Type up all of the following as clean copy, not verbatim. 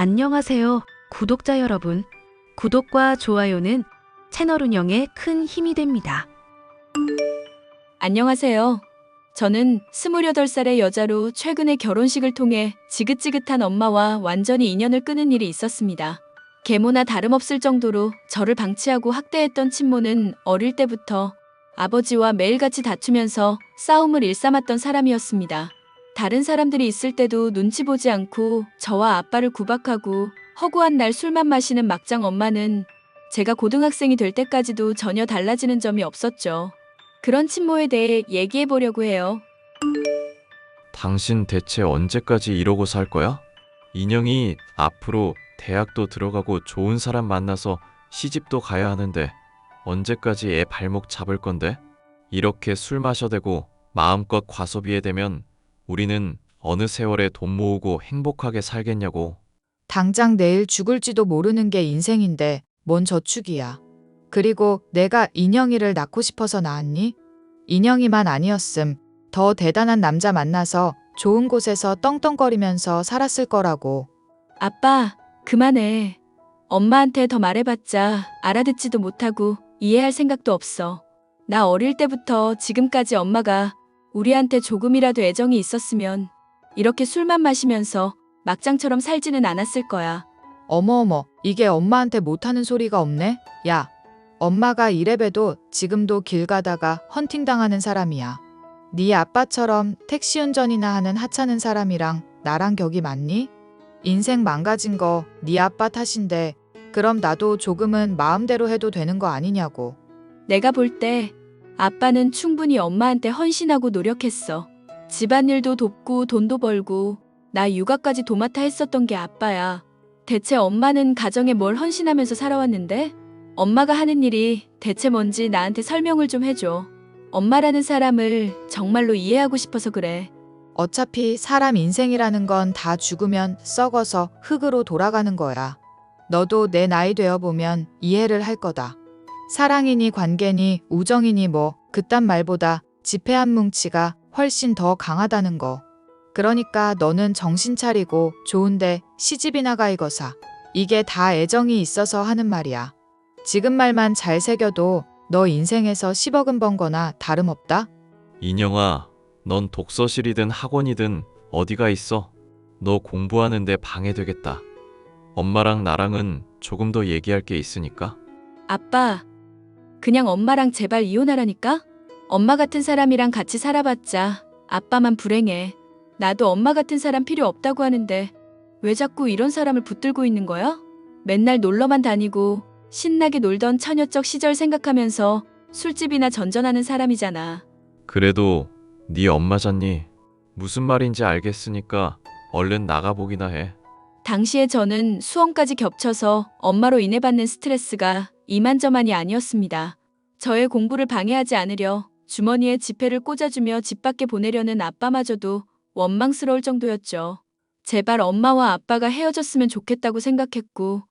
안녕하세요, 구독자 여러분. 구독과 좋아요는 채널 운영에 큰 힘이 됩니다. 안녕하세요. 저는 28살의 여자로 최근에 결혼식을 통해 지긋지긋한 엄마와 완전히 인연을 끊은 일이 있었습니다. 계모나 다름없을 정도로 저를 방치하고 학대했던 친모는 어릴 때부터 아버지와 매일같이 다투면서 싸움을 일삼았던 사람이었습니다. 다른 사람들이 있을 때도 눈치 보지 않고 저와 아빠를 구박하고 허구한 날 술만 마시는 막장 엄마는 제가 고등학생이 될 때까지도 전혀 달라지는 점이 없었죠. 그런 친모에 대해 얘기해 보려고 해요. 당신 대체 언제까지 이러고 살 거야? 인영이 앞으로 대학도 들어가고 좋은 사람 만나서 시집도 가야 하는데 언제까지 애 발목 잡을 건데? 이렇게 술 마셔대고 마음껏 과소비해대면 우리는 어느 세월에 돈 모으고 행복하게 살겠냐고. 당장 내일 죽을지도 모르는 게 인생인데 뭔 저축이야. 그리고 내가 인영이를 낳고 싶어서 낳았니? 인영이만 아니었음. 더 대단한 남자 만나서 좋은 곳에서 떵떵거리면서 살았을 거라고. 아빠, 그만해. 엄마한테 더 말해봤자 알아듣지도 못하고 이해할 생각도 없어. 나 어릴 때부터 지금까지 엄마가 우리한테 조금이라도 애정이 있었으면 이렇게 술만 마시면서 막장처럼 살지는 않았을 거야. 어머어머, 이게 엄마한테 못하는 소리가 없네? 야, 엄마가 이래봬도 지금도 길 가다가 헌팅당하는 사람이야. 네 아빠처럼 택시 운전이나 하는 하찮은 사람이랑 나랑 격이 맞니? 인생 망가진 거 네 아빠 탓인데 그럼 나도 조금은 마음대로 해도 되는 거 아니냐고. 내가 볼 때 아빠는 충분히 엄마한테 헌신하고 노력했어. 집안일도 돕고 돈도 벌고 나 육아까지 도맡아 했었던 게 아빠야. 대체 엄마는 가정에 뭘 헌신하면서 살아왔는데? 엄마가 하는 일이 대체 뭔지 나한테 설명을 좀 해줘. 엄마라는 사람을 정말로 이해하고 싶어서 그래. 어차피 사람 인생이라는 건 다 죽으면 썩어서 흙으로 돌아가는 거야. 너도 내 나이 되어보면 이해를 할 거다. 사랑이니 관계니 우정이니 뭐 그딴 말보다 지폐 한 뭉치가 훨씬 더 강하다는 거. 그러니까 너는 정신 차리고 좋은데 시집이나 가 이거사. 이게 다 애정이 있어서 하는 말이야. 지금 말만 잘 새겨도 너 인생에서 10억은 번 거나 다름없다. 인영아, 넌 독서실이든 학원이든 어디가 있어? 너 공부하는데 방해되겠다. 엄마랑 나랑은 조금 더 얘기할 게 있으니까. 아빠, 그냥 엄마랑 제발 이혼하라니까? 엄마 같은 사람이랑 같이 살아봤자 아빠만 불행해. 나도 엄마 같은 사람 필요 없다고 하는데 왜 자꾸 이런 사람을 붙들고 있는 거야? 맨날 놀러만 다니고 신나게 놀던 처녀적 시절 생각하면서 술집이나 전전하는 사람이잖아. 그래도 네 엄마잖니. 무슨 말인지 알겠으니까 얼른 나가보기나 해. 당시에 저는 수험까지 겹쳐서 엄마로 인해 받는 스트레스가 이만저만이 아니었습니다. 저의 공부를 방해하지 않으려 주머니에 지폐를 꽂아주며 집 밖에 보내려는 아빠마저도 원망스러울 정도였죠. 제발 엄마와 아빠가 헤어졌으면 좋겠다고 생각했고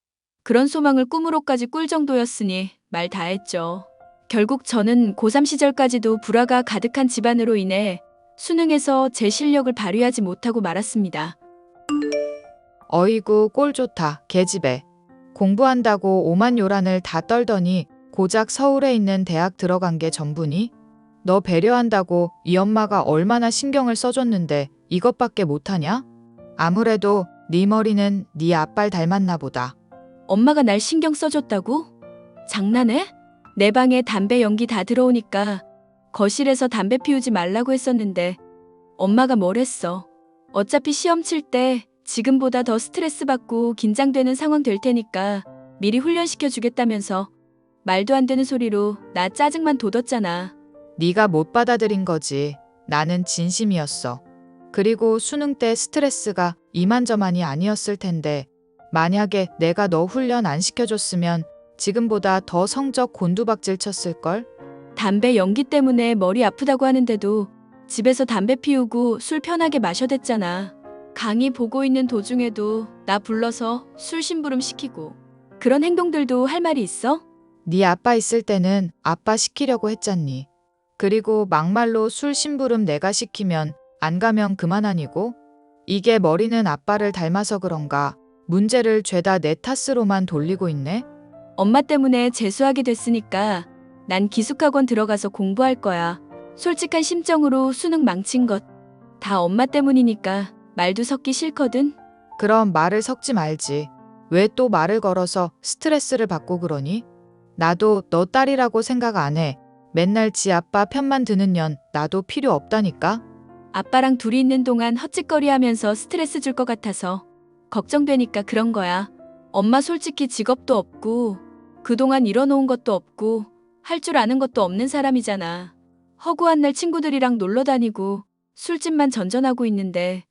그런 소망을 꿈으로까지 꿀 정도였으니 말 다했죠. 결국 저는 고3 시절까지도 불화가 가득한 집안으로 인해 수능에서 제 실력을 발휘하지 못하고 말았습니다. 어이구 꼴 좋다 계집애. 공부한다고 오만 요란을 다 떨더니 고작 서울에 있는 대학 들어간 게 전부니? 너 배려한다고 이 엄마가 얼마나 신경을 써줬는데 이것밖에 못하냐? 아무래도 네 머리는 네 아빠를 닮았나 보다. 엄마가 날 신경 써줬다고? 장난해? 내 방에 담배 연기 다 들어오니까 거실에서 담배 피우지 말라고 했었는데 엄마가 뭘 했어? 어차피 시험 칠 때 지금보다 더 스트레스 받고 긴장되는 상황 될 테니까 미리 훈련시켜 주겠다면서 말도 안 되는 소리로 나 짜증만 돋웠잖아. 네가 못 받아들인 거지. 나는 진심이었어. 그리고 수능 때 스트레스가 이만저만이 아니었을 텐데 만약에 내가 너 훈련 안 시켜줬으면 지금보다 더 성적 곤두박질 쳤을걸? 담배 연기 때문에 머리 아프다고 하는데도 집에서 담배 피우고 술 편하게 마셔댔잖아. 강의 보고 있는 도중에도 나 불러서 술 심부름 시키고 그런 행동들도 할 말이 있어? 네 아빠 있을 때는 아빠 시키려고 했잖니. 그리고 막말로 술 심부름 내가 시키면 안 가면 그만 아니고? 이게 머리는 아빠를 닮아서 그런가 문제를 죄다 내 탓으로만 돌리고 있네. 엄마 때문에 재수하게 됐으니까 난 기숙학원 들어가서 공부할 거야. 솔직한 심정으로 수능 망친 것. 다 엄마 때문이니까 말도 섞기 싫거든. 그럼 말을 섞지 말지. 왜 또 말을 걸어서 스트레스를 받고 그러니? 나도 너 딸이라고 생각 안 해. 맨날 지 아빠 편만 드는 년 나도 필요 없다니까. 아빠랑 둘이 있는 동안 헛짓거리 하면서 스트레스 줄 것 같아서 걱정되니까 그런 거야. 엄마 솔직히 직업도 없고 그동안 이뤄놓은 것도 없고 할 줄 아는 것도 없는 사람이잖아. 허구한 날 친구들이랑 놀러 다니고 술집만 전전하고 있는데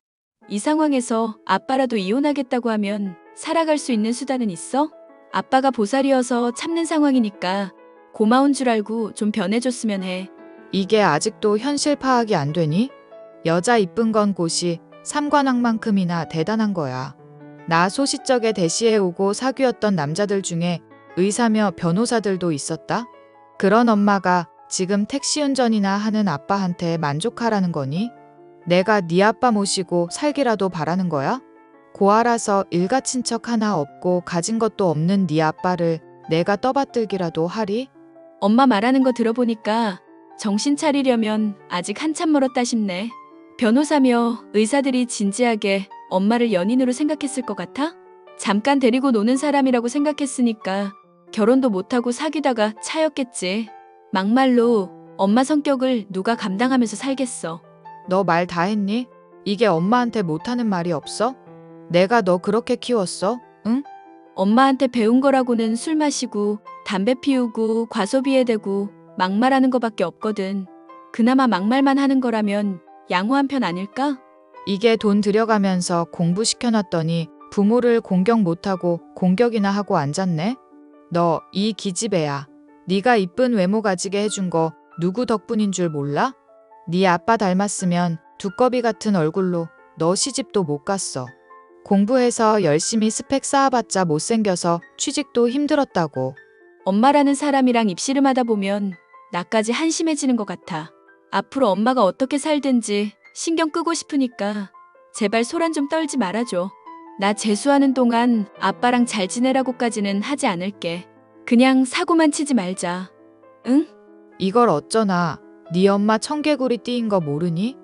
이 상황에서 아빠라도 이혼하겠다고 하면 살아갈 수 있는 수단은 있어? 아빠가 보살이어서 참는 상황이니까 고마운 줄 알고 좀 변해줬으면 해. 이게 아직도 현실 파악이 안 되니? 여자 이쁜 건 곳이 삼관왕만큼이나 대단한 거야. 나 소시적에 대시해오고 사귀었던 남자들 중에 의사며 변호사들도 있었다. 그런 엄마가 지금 택시 운전이나 하는 아빠한테 만족하라는 거니? 내가 네 아빠 모시고 살기라도 바라는 거야? 고아라서 일가친척 하나 없고 가진 것도 없는 네 아빠를 내가 떠받들기라도 하리? 엄마 말하는 거 들어보니까 정신 차리려면 아직 한참 멀었다 싶네. 변호사며 의사들이 진지하게 엄마를 연인으로 생각했을 것 같아? 잠깐 데리고 노는 사람이라고 생각했으니까 결혼도 못하고 사귀다가 차였겠지. 막말로 엄마 성격을 누가 감당하면서 살겠어. 너 말 다 했니? 이게 엄마한테 못하는 말이 없어? 내가 너 그렇게 키웠어? 응? 엄마한테 배운 거라고는 술 마시고 담배 피우고 과소비에 대고 막말하는 거밖에 없거든. 그나마 막말만 하는 거라면 양호한 편 아닐까? 이게 돈 들여가면서 공부시켜놨더니 부모를 공격 못하고 공격이나 하고 앉았네? 너 이 기집애야. 네가 이쁜 외모 가지게 해준 거 누구 덕분인 줄 몰라? 네 아빠 닮았으면 두꺼비 같은 얼굴로 너 시집도 못 갔어. 공부해서 열심히 스펙 쌓아봤자 못생겨서 취직도 힘들었다고. 엄마라는 사람이랑 입씨름하다 보면 나까지 한심해지는 것 같아. 앞으로 엄마가 어떻게 살든지 신경 끄고 싶으니까 제발 소란 좀 떨지 말아줘. 나 재수하는 동안 아빠랑 잘 지내라고까지는 하지 않을게. 그냥 사고만 치지 말자. 응? 이걸 어쩌나. 네 엄마 청개구리 띠인 거 모르니?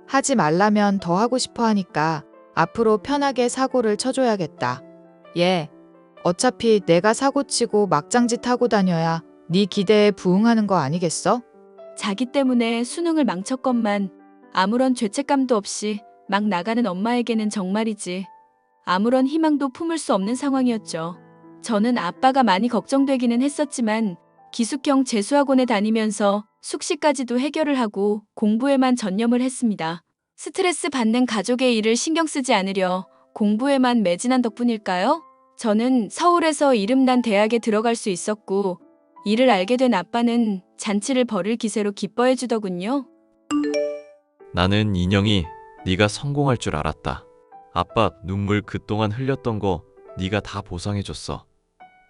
하지 말라면 더 하고 싶어 하니까 앞으로 편하게 사고를 쳐줘야겠다. 얘, 어차피 내가 사고치고 막장짓 하고 다녀야 네 기대에 부응하는 거 아니겠어? 자기 때문에 수능을 망쳤건만 아무런 죄책감도 없이 막 나가는 엄마에게는 정말이지 아무런 희망도 품을 수 없는 상황이었죠. 저는 아빠가 많이 걱정되기는 했었지만 기숙형 재수학원에 다니면서 숙식까지도 해결을 하고 공부에만 전념을 했습니다. 스트레스 받는 가족의 일을 신경 쓰지 않으려 공부에만 매진한 덕분일까요? 저는 서울에서 이름난 대학에 들어갈 수 있었고 이를 알게 된 아빠는 잔치를 벌일 기세로 기뻐해 주더군요. 나는 인영이 네가 성공할 줄 알았다. 아빠 눈물 그동안 흘렸던 거 네가 다 보상해줬어.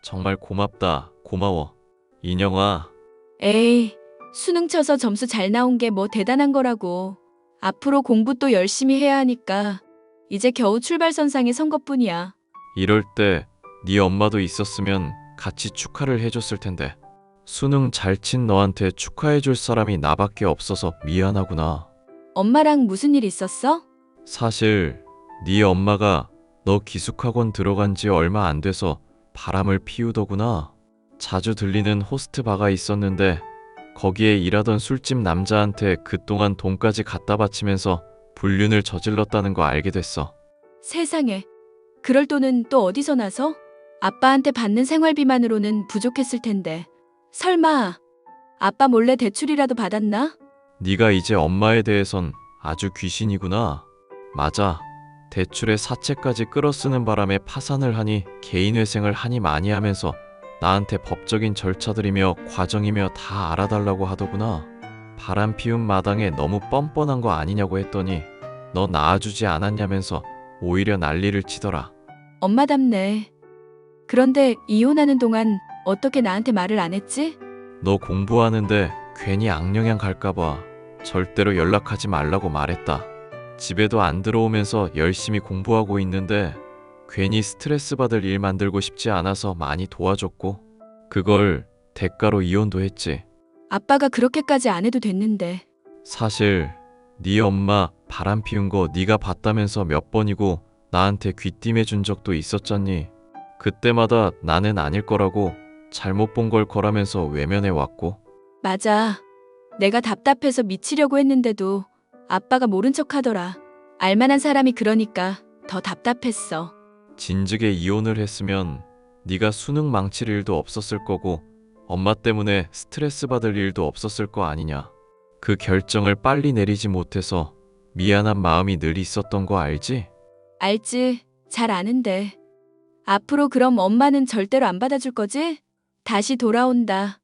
정말 고맙다. 고마워. 인영아. 에이, 수능 쳐서 점수 잘 나온 게 뭐 대단한 거라고. 앞으로 공부 또 열심히 해야 하니까 이제 겨우 출발선상에 선 것뿐이야. 이럴 때 네 엄마도 있었으면 같이 축하를 해줬을 텐데. 수능 잘 친 너한테 축하해줄 사람이 나밖에 없어서 미안하구나. 엄마랑 무슨 일 있었어? 사실 네 엄마가 너 기숙학원 들어간 지 얼마 안 돼서 바람을 피우더구나. 자주 들리는 호스트바가 있었는데 거기에 일하던 술집 남자한테 그동안 돈까지 갖다 바치면서 불륜을 저질렀다는 거 알게 됐어. 세상에, 그럴 돈은 또 어디서 나서? 아빠한테 받는 생활비만으로는 부족했을 텐데. 설마 아빠 몰래 대출이라도 받았나? 네가 이제 엄마에 대해선 아주 귀신이구나. 맞아. 대출에 사채까지 끌어쓰는 바람에 파산을 하니 개인회생을 하니 많이 하면서 나한테 법적인 절차들이며 과정이며 다 알아달라고 하더구나. 바람 피운 마당에 너무 뻔뻔한 거 아니냐고 했더니 너 낳아주지 않았냐면서 오히려 난리를 치더라. 엄마답네. 그런데 이혼하는 동안 어떻게 나한테 말을 안 했지? 너 공부하는데 괜히 악영향 갈까봐 절대로 연락하지 말라고 말했다. 집에도 안 들어오면서 열심히 공부하고 있는데 괜히 스트레스 받을 일 만들고 싶지 않아서 많이 도와줬고 그걸 대가로 이혼도 했지. 아빠가 그렇게까지 안 해도 됐는데. 사실 네 엄마 바람 피운 거 네가 봤다면서 몇 번이고 나한테 귀띔해 준 적도 있었잖니. 그때마다 나는 아닐 거라고 잘못 본 걸 거라면서 외면해 왔고. 맞아. 내가 답답해서 미치려고 했는데도 아빠가 모른 척 하더라. 알만한 사람이 그러니까 더 답답했어. 진즉에 이혼을 했으면 네가 수능 망칠 일도 없었을 거고 엄마 때문에 스트레스 받을 일도 없었을 거 아니냐. 그 결정을 빨리 내리지 못해서 미안한 마음이 늘 있었던 거 알지? 알지. 잘 아는데. 앞으로 그럼 엄마는 절대로 안 받아줄 거지? 다시 돌아온다.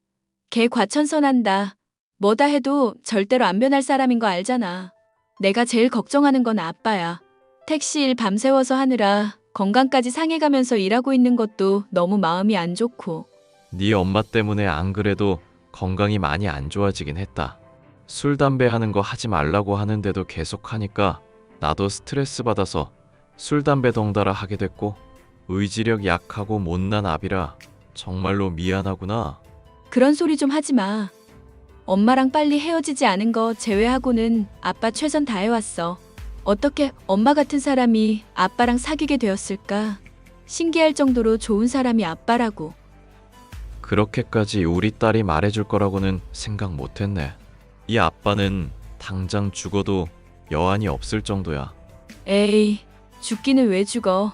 걔 과천선한다. 뭐다 해도 절대로 안 변할 사람인 거 알잖아. 내가 제일 걱정하는 건 아빠야. 택시 일 밤새워서 하느라 건강까지 상해가면서 일하고 있는 것도 너무 마음이 안 좋고. 네 엄마 때문에 안 그래도 건강이 많이 안 좋아지긴 했다. 술, 담배 하는 거 하지 말라고 하는데도 계속 하니까 나도 스트레스 받아서 술, 담배 덩달아 하게 됐고 의지력 약하고 못난 아비라 정말로 미안하구나. 그런 소리 좀 하지 마. 엄마랑 빨리 헤어지지 않은 거 제외하고는 아빠 최선 다해왔어. 어떻게 엄마 같은 사람이 아빠랑 사귀게 되었을까? 신기할 정도로 좋은 사람이 아빠라고. 그렇게까지 우리 딸이 말해줄 거라고는 생각 못했네. 이 아빠는 당장 죽어도 여한이 없을 정도야. 에이, 죽기는 왜 죽어.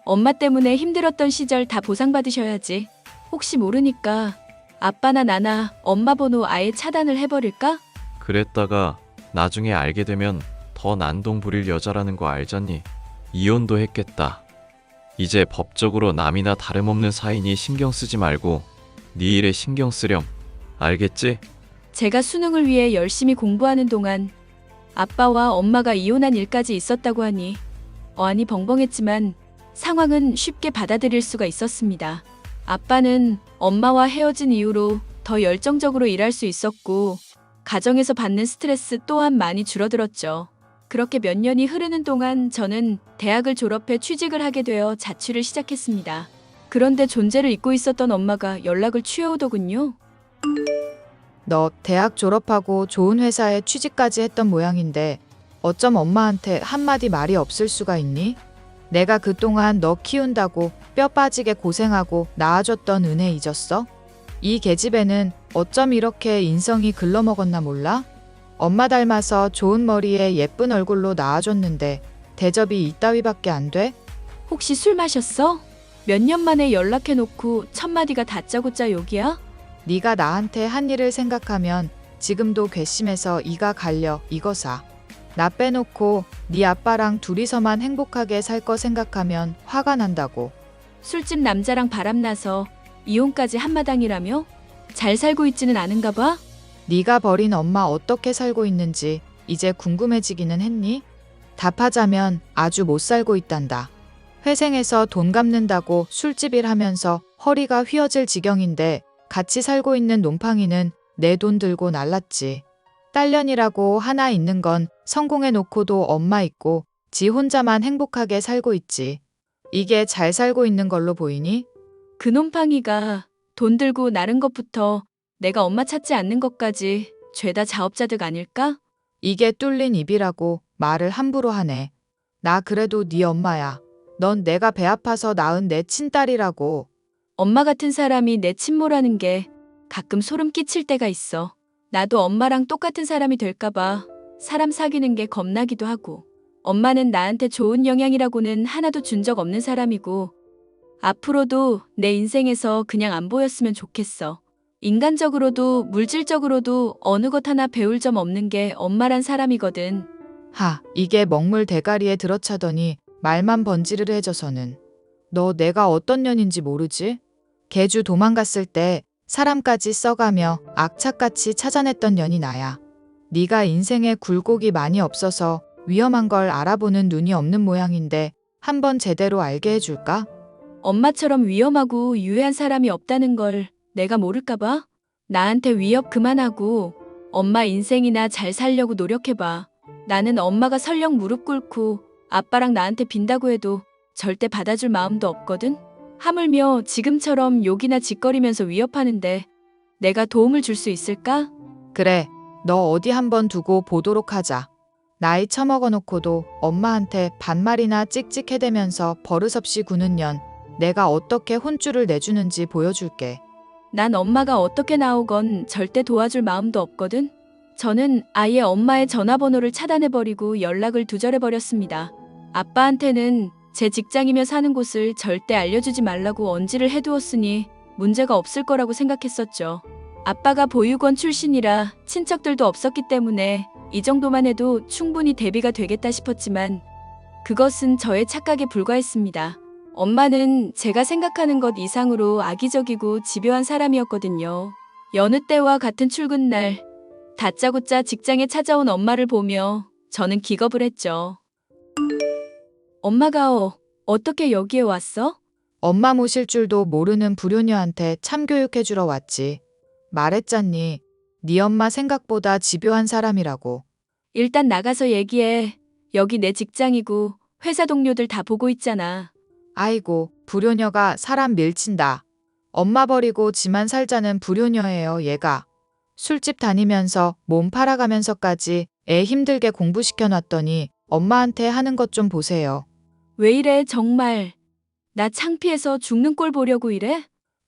엄마 때문에 힘들었던 시절 다 보상받으셔야지. 혹시 모르니까 아빠나 나나 엄마 번호 아예 차단을 해버릴까? 그랬다가 나중에 알게 되면 더 난동 부릴 여자라는 거 알잖니. 이혼도 했겠다. 이제 법적으로 남이나 다름없는 사이니 신경 쓰지 말고 네 일에 신경 쓰렴. 알겠지? 제가 수능을 위해 열심히 공부하는 동안 아빠와 엄마가 이혼한 일까지 있었다고 하니 어안이 벙벙했지만 상황은 쉽게 받아들일 수가 있었습니다. 아빠는 엄마와 헤어진 이후로 더 열정적으로 일할 수 있었고 가정에서 받는 스트레스 또한 많이 줄어들었죠. 그렇게 몇 년이 흐르는 동안 저는 대학을 졸업해 취직을 하게 되어 자취를 시작했습니다. 그런데 존재를 잊고 있었던 엄마가 연락을 취해오더군요. 너 대학 졸업하고 좋은 회사에 취직까지 했던 모양인데 어쩜 엄마한테 한마디 말이 없을 수가 있니? 내가 그동안 너 키운다고 뼈 빠지게 고생하고 낳아줬던 은혜 잊었어? 이 계집애는 어쩜 이렇게 인성이 글러먹었나 몰라? 엄마 닮아서 좋은 머리에 예쁜 얼굴로 낳아줬는데 대접이 이따위밖에 안 돼? 혹시 술 마셨어? 몇 년 만에 연락해놓고 첫마디가 다짜고짜 욕이야? 네가 나한테 한 일을 생각하면 지금도 괘씸해서 이가 갈려 이거사. 나 빼놓고 네 아빠랑 둘이서만 행복하게 살 거 생각하면 화가 난다고. 술집 남자랑 바람나서 이혼까지 한마당이라며? 잘 살고 있지는 않은가 봐? 네가 버린 엄마 어떻게 살고 있는지 이제 궁금해지기는 했니? 답하자면 아주 못 살고 있단다. 회생해서 돈 갚는다고 술집 일 하면서 허리가 휘어질 지경인데 같이 살고 있는 놈팡이는 내 돈 들고 날랐지. 딸년이라고 하나 있는 건 성공해 놓고도 엄마 있고 지 혼자만 행복하게 살고 있지. 이게 잘 살고 있는 걸로 보이니? 그 놈팡이가 돈 들고 나른 것부터 내가 엄마 찾지 않는 것까지 죄다 자업자득 아닐까? 이게 뚫린 입이라고 말을 함부로 하네. 나 그래도 네 엄마야. 넌 내가 배 아파서 낳은 내 친딸이라고. 엄마 같은 사람이 내 친모라는 게 가끔 소름 끼칠 때가 있어. 나도 엄마랑 똑같은 사람이 될까봐 사람 사귀는 게 겁나기도 하고. 엄마는 나한테 좋은 영향이라고는 하나도 준 적 없는 사람이고 앞으로도 내 인생에서 그냥 안 보였으면 좋겠어. 인간적으로도 물질적으로도 어느 것 하나 배울 점 없는 게 엄마란 사람이거든. 하, 이게 먹물 대가리에 들어차더니 말만 번지르르해져서는. 너 내가 어떤 년인지 모르지? 개주 도망갔을 때 사람까지 써가며 악착같이 찾아냈던 년이 나야. 네가 인생에 굴곡이 많이 없어서 위험한 걸 알아보는 눈이 없는 모양인데 한번 제대로 알게 해줄까? 엄마처럼 위험하고 유해한 사람이 없다는 걸 내가 모를까 봐? 나한테 위협 그만하고 엄마 인생이나 잘 살려고 노력해봐. 나는 엄마가 설령 무릎 꿇고 아빠랑 나한테 빈다고 해도 절대 받아줄 마음도 없거든. 하물며 지금처럼 욕이나 짓거리면서 위협하는데 내가 도움을 줄 수 있을까? 그래, 너 어디 한번 두고 보도록 하자. 나이 처먹어 놓고도 엄마한테 반말이나 찍찍해대면서 버릇없이 구는 년, 내가 어떻게 혼쭐을 내주는지 보여줄게. 난 엄마가 어떻게 나오건 절대 도와줄 마음도 없거든. 저는 아예 엄마의 전화번호를 차단해버리고 연락을 두절해버렸습니다. 아빠한테는 제 직장이며 사는 곳을 절대 알려주지 말라고 언지를 해두었으니 문제가 없을 거라고 생각했었죠. 아빠가 보육원 출신이라 친척들도 없었기 때문에 이 정도만 해도 충분히 대비가 되겠다 싶었지만 그것은 저의 착각에 불과했습니다. 엄마는 제가 생각하는 것 이상으로 악의적이고 집요한 사람이었거든요. 여느 때와 같은 출근날 다짜고짜 직장에 찾아온 엄마를 보며 저는 기겁을 했죠. 엄마가 어떻게 여기에 왔어? 엄마 모실 줄도 모르는 불효녀한테 참교육해주러 왔지. 말했잖니. 네 엄마 생각보다 집요한 사람이라고. 일단 나가서 얘기해. 여기 내 직장이고 회사 동료들 다 보고 있잖아. 아이고, 불효녀가 사람 밀친다. 엄마 버리고 지만 살자는 불효녀예요, 얘가. 술집 다니면서 몸 팔아가면서까지 애 힘들게 공부시켜놨더니 엄마한테 하는 것 좀 보세요. 왜 이래 정말. 나 창피해서 죽는 꼴 보려고 이래?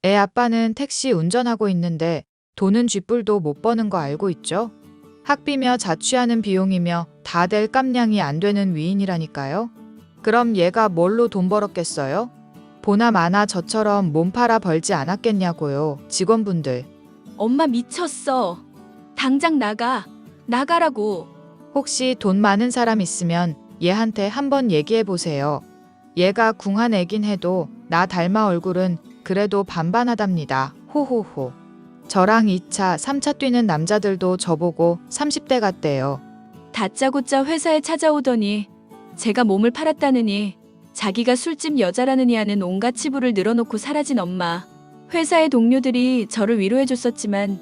애 아빠는 택시 운전하고 있는데 돈은 쥐뿔도 못 버는 거 알고 있죠? 학비며 자취하는 비용이며 다 될 깜냥이 안 되는 위인이라니까요. 그럼 얘가 뭘로 돈 벌었겠어요? 보나 마나 저처럼 몸 팔아 벌지 않았겠냐고요, 직원분들. 엄마 미쳤어. 당장 나가. 나가라고. 혹시 돈 많은 사람 있으면 얘한테 한번 얘기해 보세요. 얘가 궁한 애긴 해도 나 닮아 얼굴은 그래도 반반하답니다. 호호호. 저랑 2차, 3차 뛰는 남자들도 저보고 30대 같대요. 다짜고짜 회사에 찾아오더니 제가 몸을 팔았다느니 자기가 술집 여자라느니 하는 온갖 치부를 늘어놓고 사라진 엄마. 회사의 동료들이 저를 위로해줬었지만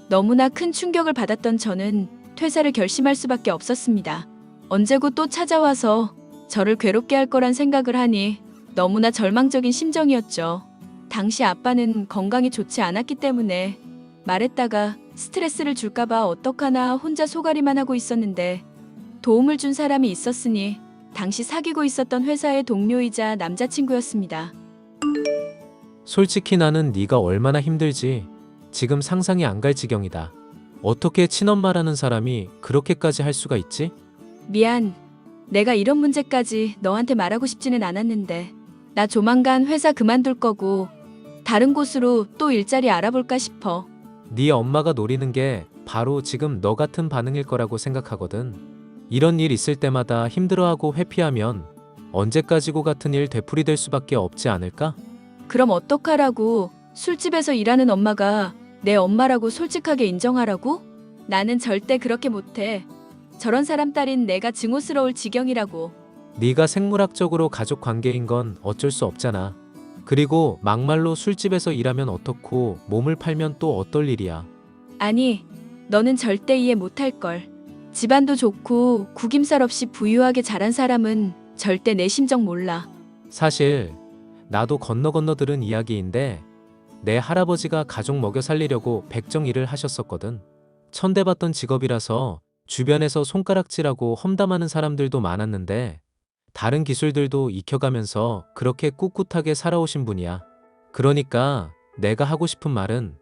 너무나 큰 충격을 받았던 저는 퇴사를 결심할 수밖에 없었습니다. 언제고 또 찾아와서 저를 괴롭게 할 거란 생각을 하니 너무나 절망적인 심정이었죠. 당시 아빠는 건강이 좋지 않았기 때문에 말했다가 스트레스를 줄까봐 어떡하나 혼자 소가리만 하고 있었는데 도움을 준 사람이 있었으니 당시 사귀고 있었던 회사의 동료이자 남자친구였습니다. 솔직히 나는 네가 얼마나 힘들지 지금 상상이 안 갈 지경이다. 어떻게 친엄마라는 사람이 그렇게까지 할 수가 있지? 미안. 내가 이런 문제까지 너한테 말하고 싶지는 않았는데 나 조만간 회사 그만둘 거고 다른 곳으로 또 일자리 알아볼까 싶어. 네 엄마가 노리는 게 바로 지금 너 같은 반응일 거라고 생각하거든. 이런 일 있을 때마다 힘들어하고 회피하면 언제까지고 같은 일 되풀이될 수밖에 없지 않을까? 그럼 어떡하라고. 술집에서 일하는 엄마가 내 엄마라고 솔직하게 인정하라고? 나는 절대 그렇게 못해. 저런 사람 딸인 내가 증오스러울 지경이라고. 네가 생물학적으로 가족 관계인 건 어쩔 수 없잖아. 그리고 막말로 술집에서 일하면 어떻고 몸을 팔면 또 어떨 일이야. 아니, 너는 절대 이해 못할걸. 집안도 좋고 구김살 없이 부유하게 자란 사람은 절대 내 심정 몰라. 사실 나도 건너 들은 이야기인데 내 할아버지가 가족 먹여 살리려고 백정일을 하셨었거든. 천대받던 직업이라서 주변에서 손가락질하고 험담하는 사람들도 많았는데 다른 기술들도 익혀가면서 그렇게 꿋꿋하게 살아오신 분이야. 그러니까 내가 하고 싶은 말은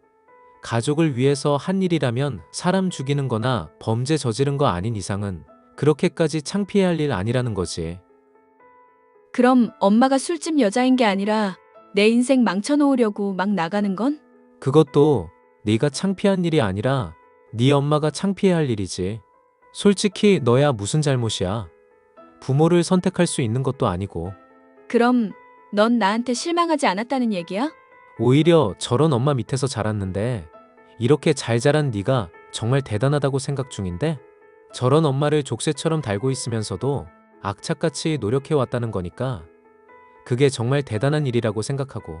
가족을 위해서 한 일이라면 사람 죽이는 거나 범죄 저지른 거 아닌 이상은 그렇게까지 창피해야 할 일 아니라는 거지. 그럼 엄마가 술집 여자인 게 아니라 내 인생 망쳐놓으려고 막 나가는 건? 그것도 네가 창피한 일이 아니라 네 엄마가 창피해야 할 일이지. 솔직히 너야 무슨 잘못이야. 부모를 선택할 수 있는 것도 아니고. 그럼 넌 나한테 실망하지 않았다는 얘기야? 오히려 저런 엄마 밑에서 자랐는데 이렇게 잘 자란 네가 정말 대단하다고 생각 중인데 저런 엄마를 족쇄처럼 달고 있으면서도 악착같이 노력해왔다는 거니까 그게 정말 대단한 일이라고 생각하고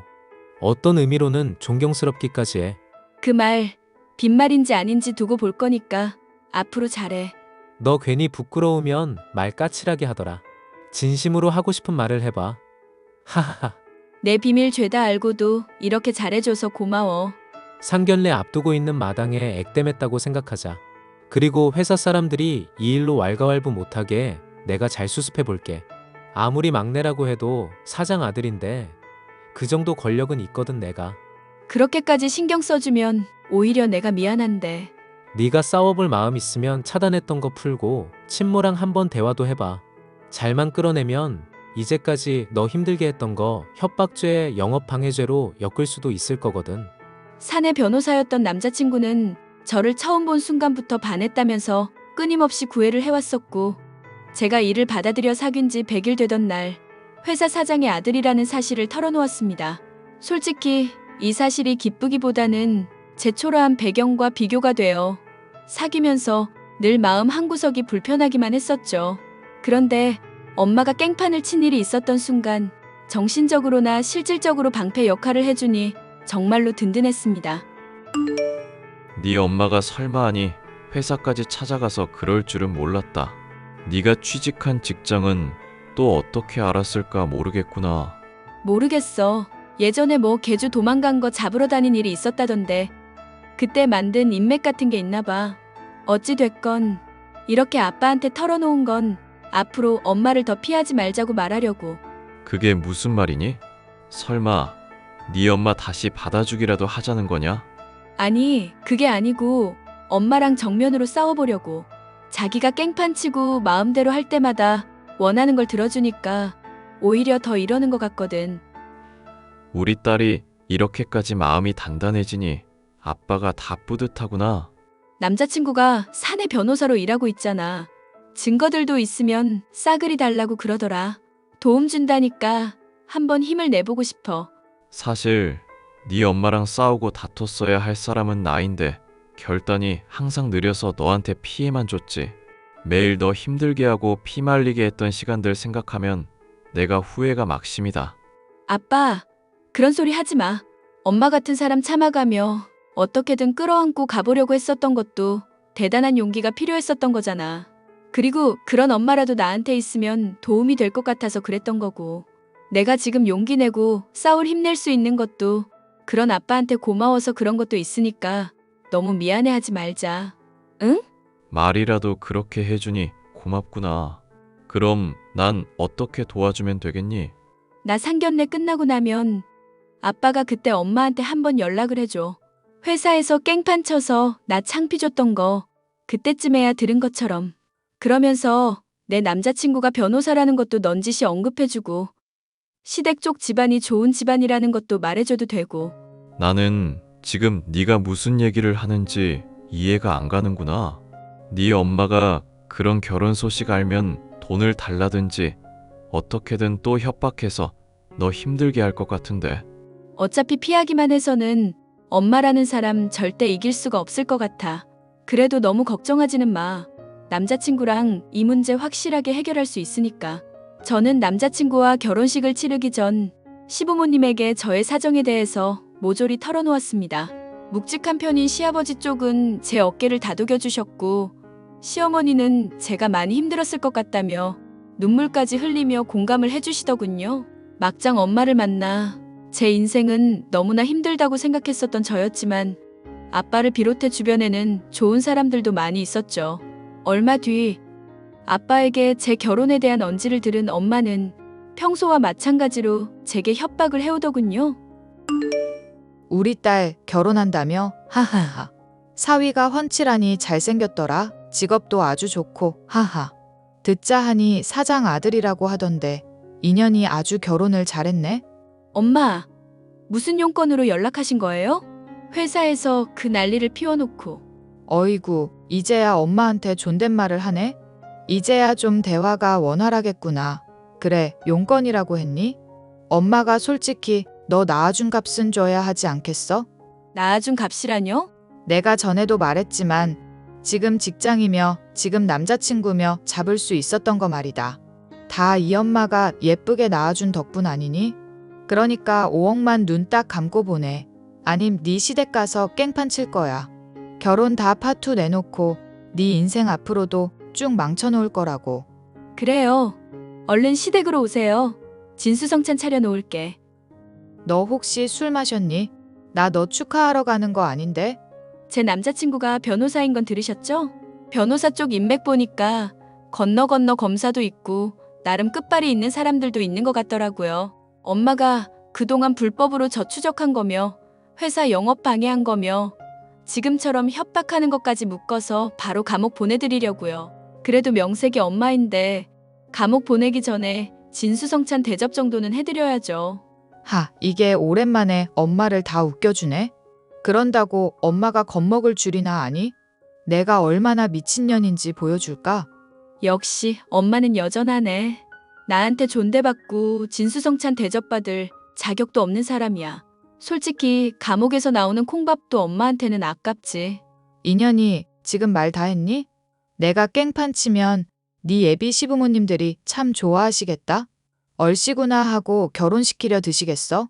어떤 의미로는 존경스럽기까지 해. 그 말 빈말인지 아닌지 두고 볼 거니까 앞으로 잘해. 너 괜히 부끄러우면 말 까칠하게 하더라. 진심으로 하고 싶은 말을 해봐. 하하하. 내 비밀 죄다 알고도 이렇게 잘해줘서 고마워. 상견례 앞두고 있는 마당에 액땜했다고 생각하자. 그리고 회사 사람들이 이 일로 왈가왈부 못하게 내가 잘 수습해 볼게. 아무리 막내라고 해도 사장 아들인데 그 정도 권력은 있거든 내가. 그렇게까지 신경 써주면 오히려 내가 미안한데. 네가 싸워볼 마음 있으면 차단했던 거 풀고 친모랑 한번 대화도 해봐. 잘만 끌어내면 이제까지 너 힘들게 했던 거 협박죄, 영업방해죄로 엮을 수도 있을 거거든. 사내 변호사였던 남자친구는 저를 처음 본 순간부터 반했다면서 끊임없이 구애를 해왔었고, 제가 이를 받아들여 사귄 지 100일 되던 날 회사 사장의 아들이라는 사실을 털어놓았습니다. 솔직히 이 사실이 기쁘기보다는 제 초라한 배경과 비교가 되어 사귀면서 늘 마음 한구석이 불편하기만 했었죠. 그런데 엄마가 깽판을 친 일이 있었던 순간 정신적으로나 실질적으로 방패 역할을 해주니 정말로 든든했습니다. 네 엄마가 설마 하니 회사까지 찾아가서 그럴 줄은 몰랐다. 네가 취직한 직장은 또 어떻게 알았을까 모르겠구나. 모르겠어. 예전에 뭐 개주 도망간 거 잡으러 다닌 일이 있었다던데 그때 만든 인맥 같은 게 있나 봐. 어찌 됐건 이렇게 아빠한테 털어놓은 건 앞으로 엄마를 더 피하지 말자고 말하려고. 그게 무슨 말이니? 설마 네 엄마 다시 받아주기라도 하자는 거냐? 아니, 그게 아니고 엄마랑 정면으로 싸워보려고. 자기가 깽판 치고 마음대로 할 때마다 원하는 걸 들어주니까 오히려 더 이러는 것 같거든. 우리 딸이 이렇게까지 마음이 단단해지니 아빠가 다 뿌듯하구나. 남자친구가 사내 변호사로 일하고 있잖아. 증거들도 있으면 싸그리 달라고 그러더라. 도움 준다니까 한번 힘을 내보고 싶어. 사실 네 엄마랑 싸우고 다퉜어야 할 사람은 나인데 결단이 항상 느려서 너한테 피해만 줬지. 매일 너 힘들게 하고 피말리게 했던 시간들 생각하면 내가 후회가 막심이다. 아빠, 그런 소리 하지 마. 엄마 같은 사람 참아가며 어떻게든 끌어안고 가보려고 했었던 것도 대단한 용기가 필요했었던 거잖아. 그리고 그런 엄마라도 나한테 있으면 도움이 될 것 같아서 그랬던 거고. 내가 지금 용기 내고 싸울 힘낼 수 있는 것도 그런 아빠한테 고마워서 그런 것도 있으니까 너무 미안해하지 말자. 응? 말이라도 그렇게 해주니 고맙구나. 그럼 난 어떻게 도와주면 되겠니? 나 상견례 끝나고 나면 아빠가 그때 엄마한테 한번 연락을 해줘. 회사에서 깽판 쳐서 나 창피 줬던 거 그때쯤에야 들은 것처럼. 그러면서 내 남자친구가 변호사라는 것도 넌지시 언급해주고 시댁 쪽 집안이 좋은 집안이라는 것도 말해줘도 되고. 나는 지금 네가 무슨 얘기를 하는지 이해가 안 가는구나. 네 엄마가 그런 결혼 소식 알면 돈을 달라든지 어떻게든 또 협박해서 너 힘들게 할 것 같은데. 어차피 피하기만 해서는 엄마라는 사람 절대 이길 수가 없을 것 같아. 그래도 너무 걱정하지는 마. 남자친구랑 이 문제 확실하게 해결할 수 있으니까. 저는 남자친구와 결혼식을 치르기 전 시부모님에게 저의 사정에 대해서 모조리 털어놓았습니다. 묵직한 편인 시아버지 쪽은 제 어깨를 다독여 주셨고, 시어머니는 제가 많이 힘들었을 것 같다며 눈물까지 흘리며 공감을 해주시더군요. 막장 엄마를 만나 제 인생은 너무나 힘들다고 생각했었던 저였지만 아빠를 비롯해 주변에는 좋은 사람들도 많이 있었죠. 얼마 뒤 아빠에게 제 결혼에 대한 언지를 들은 엄마는 평소와 마찬가지로 제게 협박을 해오더군요. 우리 딸 결혼한다며? 하하하. 사위가 훤칠하니 잘생겼더라. 직업도 아주 좋고 하하. 듣자 하니 사장 아들이라고 하던데 인연이 아주 결혼을 잘했네. 엄마, 무슨 용건으로 연락하신 거예요? 회사에서 그 난리를 피워놓고. 어이구, 이제야 엄마한테 존댓말을 하네? 이제야 좀 대화가 원활하겠구나. 그래, 용건이라고 했니? 엄마가 솔직히 너 낳아준 값은 줘야 하지 않겠어? 낳아준 값이라뇨? 내가 전에도 말했지만 지금 직장이며 지금 남자친구며 잡을 수 있었던 거 말이다. 다 이 엄마가 예쁘게 낳아준 덕분 아니니? 그러니까 5억만 눈 딱 감고 보내. 아님 네 시댁 가서 깽판 칠 거야. 결혼 다 파투 내놓고 네 인생 앞으로도 쭉 망쳐놓을 거라고. 그래요. 얼른 시댁으로 오세요. 진수성찬 차려놓을게. 너 혹시 술 마셨니? 나 너 축하하러 가는 거 아닌데? 제 남자친구가 변호사인 건 들으셨죠? 변호사 쪽 인맥 보니까 건너 검사도 있고 나름 끝발이 있는 사람들도 있는 것 같더라고요. 엄마가 그동안 불법으로 저 추적한 거며 회사 영업 방해한 거며 지금처럼 협박하는 것까지 묶어서 바로 감옥 보내드리려고요. 그래도 명색이 엄마인데 감옥 보내기 전에 진수성찬 대접 정도는 해드려야죠. 하, 이게 오랜만에 엄마를 다 웃겨주네. 그런다고 엄마가 겁먹을 줄이나 아니? 내가 얼마나 미친년인지 보여줄까? 역시 엄마는 여전하네. 나한테 존대받고 진수성찬 대접받을 자격도 없는 사람이야. 솔직히 감옥에서 나오는 콩밥도 엄마한테는 아깝지. 인연이 지금 말 다 했니? 내가 깽판 치면 네 예비 시부모님들이 참 좋아하시겠다. 얼씨구나 하고 결혼시키려 드시겠어?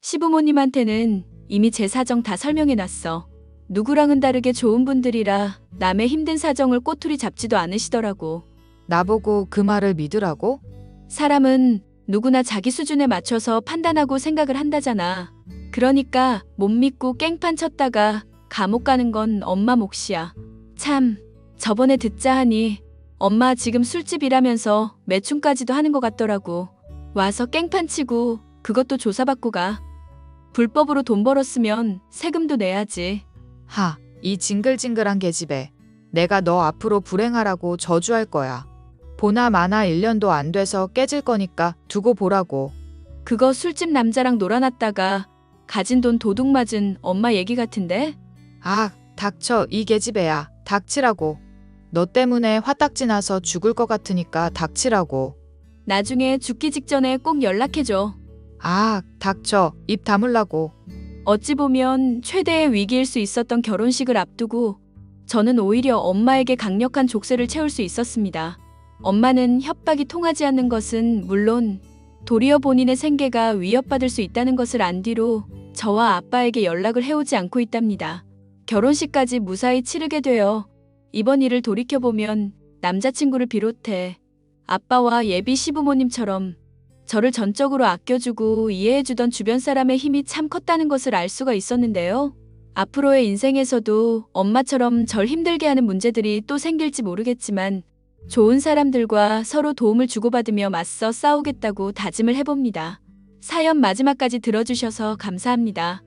시부모님한테는 이미 제 사정 다 설명해놨어. 누구랑은 다르게 좋은 분들이라 남의 힘든 사정을 꼬투리 잡지도 않으시더라고. 나보고 그 말을 믿으라고? 사람은 누구나 자기 수준에 맞춰서 판단하고 생각을 한다잖아. 그러니까 못 믿고 깽판 쳤다가 감옥 가는 건 엄마 몫이야. 참, 저번에 듣자 하니 엄마 지금 술집 일하면서 매춘까지도 하는 것 같더라고. 와서 깽판 치고 그것도 조사받고 가. 불법으로 돈 벌었으면 세금도 내야지. 하, 이 징글징글한 계집애. 내가 너 앞으로 불행하라고 저주할 거야. 보나 마나 1년도 안 돼서 깨질 거니까 두고 보라고. 그거 술집 남자랑 놀아놨다가 가진 돈 도둑 맞은 엄마 얘기 같은데? 아, 닥쳐 이 계집애야. 닥치라고. 너 때문에 화딱지 나서 죽을 것 같으니까 닥치라고. 나중에 죽기 직전에 꼭 연락해줘. 아, 닥쳐. 입 다물라고. 어찌 보면 최대의 위기일 수 있었던 결혼식을 앞두고 저는 오히려 엄마에게 강력한 족쇄를 채울 수 있었습니다. 엄마는 협박이 통하지 않는 것은 물론 도리어 본인의 생계가 위협받을 수 있다는 것을 안 뒤로 저와 아빠에게 연락을 해오지 않고 있답니다. 결혼식까지 무사히 치르게 되어 이번 일을 돌이켜보면 남자친구를 비롯해 아빠와 예비 시부모님처럼 저를 전적으로 아껴주고 이해해주던 주변 사람의 힘이 참 컸다는 것을 알 수가 있었는데요. 앞으로의 인생에서도 엄마처럼 절 힘들게 하는 문제들이 또 생길지 모르겠지만 좋은 사람들과 서로 도움을 주고받으며 맞서 싸우겠다고 다짐을 해봅니다. 사연 마지막까지 들어주셔서 감사합니다.